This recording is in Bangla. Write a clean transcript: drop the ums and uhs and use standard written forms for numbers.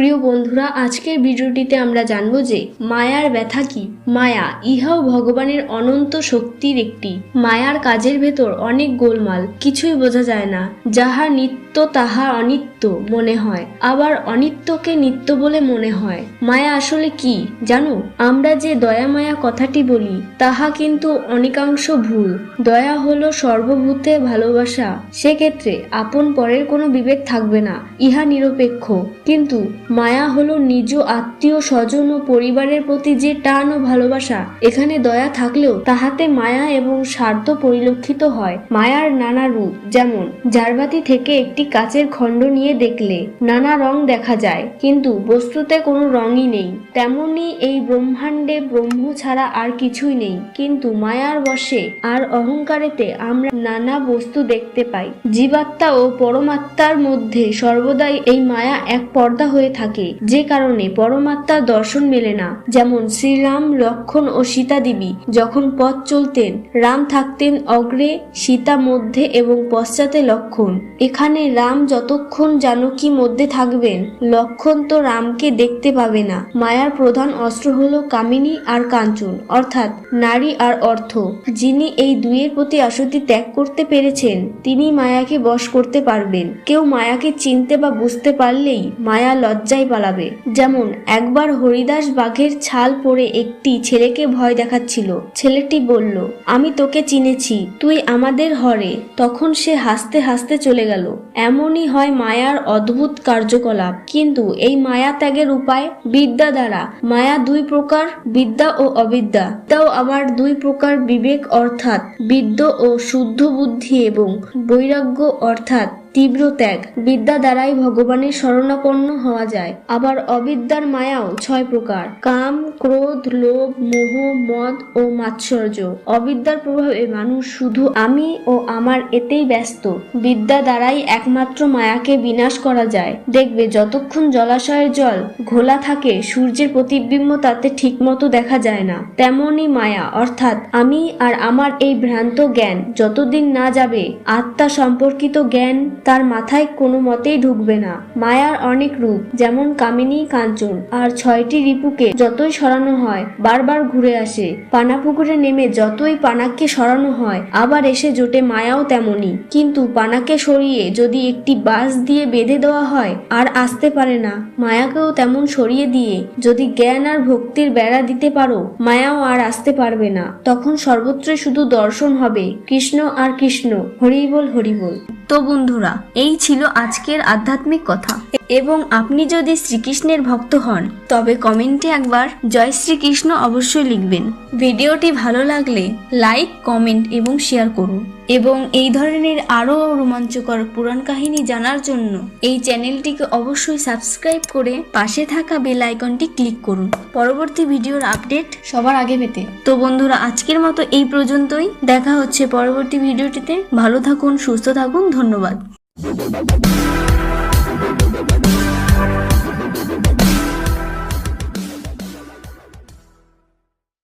প্রিয় বন্ধুরা, আজকের ভিডিওটিতে আমরা জানব যে মায়ার ব্যথা কি। মায়া ইহাও ভগবানের অনন্ত শক্তির একটি। মায়ার কাজের ভেতর অনেক গোলমাল, কিছুই বোঝা যায় না। যাহা নিত্য তাহা অনিত্য মনে হয়, আবার অনিত্যকে নিত্য বলে মনে হয়। মায়া আসলে কি জানো? আমরা যে দয়া মায়া কথাটি বলি তাহা কিন্তু অনেকাংশ ভুল। দয়া হলো সর্বভূতে ভালোবাসা, সেক্ষেত্রে আপন পরের কোনো বিবেক থাকবে না, ইহা নিরপেক্ষ। কিন্তু মায়া হলো নিজ আত্মীয় স্বজন ও পরিবারের প্রতি যে টান ও ভালোবাসা। এখানে দয়া থাকলেও তাহাতে মায়া এবং স্বার্থ পরিলক্ষিত হয়। মায়ার নানা রূপ, যেমন ঝাড়বাতি থেকে একটি কাচের খণ্ড নিয়ে দেখলে নানা রং দেখা যায়, কিন্তু বস্তুতে কোনো রঙই নেই। তেমনি এই ব্রহ্মাণ্ডে ব্রহ্ম ছাড়া আর কিছুই নেই, কিন্তু মায়ার বশে আর অহংকারেতে আমরা নানা বস্তু দেখতে পাই। জীবাত্মা ও পরমাত্মার মধ্যে সর্বদাই এই মায়া এক পর্দা হয়ে থাকে, যে কারণে পরমাত্মার দর্শন মেলে না। যেমন শ্রীরাম, লক্ষ্মণ ও সীতা দেবী যখন পথ চলতেন, রাম থাকতেন অগ্রে, সীতা মধ্যে এবং পশ্চাতে লক্ষ্মণ। এখানে রাম যতক্ষণ জানকী মধ্যে থাকবেন, লক্ষ্মণ তো রামকে দেখতে পাবে না। মায়ার প্রধান অস্ত্র হলো কামিনী আর কাঞ্চন, অর্থাৎ নারী আর অর্থ। যিনি এই দুইয়ের প্রতি আসক্তি ত্যাগ করতে পেরেছেন, তিনি মায়াকে বশ করতে পারবেন। কেউ মায়াকে চিনতে বা বুঝতে পারলেই মায়া লজ্জায় পালাবে। যেমন একবার হরিদাস বাঘের ছাল পরে একটি ছেলেকে ভয় দেখাচ্ছিল। ছেলেটি বলল, আমি তোকে চিনেছি, তুই আমাদের হরে। তখন সে হাসতে হাসতে চলে গেল। এমনই হয় মায়ার অদ্ভুত কার্যকলাপ। কিন্তু এই মায়া ত্যাগের উপায় বিদ্যা দ্বারা। মায়া দুই প্রকার, বিদ্যা ও অবিদ্যা। তাও আবার দুই প্রকার, বিবেক অর্থাৎ বিদ্য ও শুদ্ধ বুদ্ধি, এবং বৈরাগ্য অর্থাৎ তীব্র ত্যাগ। বিদ্যা দ্বারাই ভগবানের শরণাপন্ন হওয়া যায়। আবার অবিদ্যার মায়াও 6 প্রকার: কাম, ক্রোধ, লোভ, মোহ, মদ ও মাৎসর্য। অবিদ্যার প্রভাবে মানুষ শুধু আমি ও আমার এতেই ব্যস্ত। বিদ্যা দ্বারাই একমাত্র মায়াকে বিনাশ করা যায়। দেখবে যতক্ষণ জলাশয়ের জল ঘোলা থাকে, সূর্যের প্রতিবিম্ব তাতে ঠিকমতো দেখা যায় না। তেমনি মায়া অর্থাৎ আমি আর আমার এই ভ্রান্ত জ্ঞান যতদিন না যাবে, আত্মা সম্পর্কিত জ্ঞান তার মাথায় কোনো মতেই ঢুকবে না। মায়ার অনেক রূপ, যেমন কামিনী, কাঞ্চন। আর 6টি রিপুকে যতই সরানো হয় বারবার ঘুরে আসে। পানাপুকুরে নেমে যতই পানাকে সরানো হয়, আবার এসে জোটে মায়াও তেমনি। কিন্তু পানাকে সরিয়ে যদি একটি বাঁশ দিয়ে বেঁধে দেওয়া হয়, আর আসতে পারে না। মায়াকেও তেমন সরিয়ে দিয়ে যদি জ্ঞান আর ভক্তির বেড়া দিতে পারো, মায়াও আর আসতে পারবে না। তখন সর্বত্রই শুধু দর্শন হবে কৃষ্ণ আর কৃষ্ণ। হরি বল, হরি বল। তো বন্ধুরা, এই ছিল আজকের আধ্যাত্মিক কথা। এবং আপনি যদি শ্রীকৃষ্ণের ভক্ত হন, তবে কমেন্টে একবার জয় শ্রীকৃষ্ণ অবশ্যই লিখবেন। ভিডিওটি ভালো লাগলে লাইক, কমেন্ট এবং শেয়ার করুন। এবং এই ধরনের আরও রোমাঞ্চকর পুরাণ কাহিনী জানার জন্য এই চ্যানেলটিকে অবশ্যই সাবস্ক্রাইব করে পাশে থাকা বেল আইকনটি ক্লিক করুন, পরবর্তী ভিডিওর আপডেট সবার আগে পেতে। তো বন্ধুরা, আজকের মতো এই পর্যন্তই। দেখা হচ্ছে পরবর্তী ভিডিওটিতে। ভালো থাকুন, সুস্থ থাকুন, ধন্যবাদ।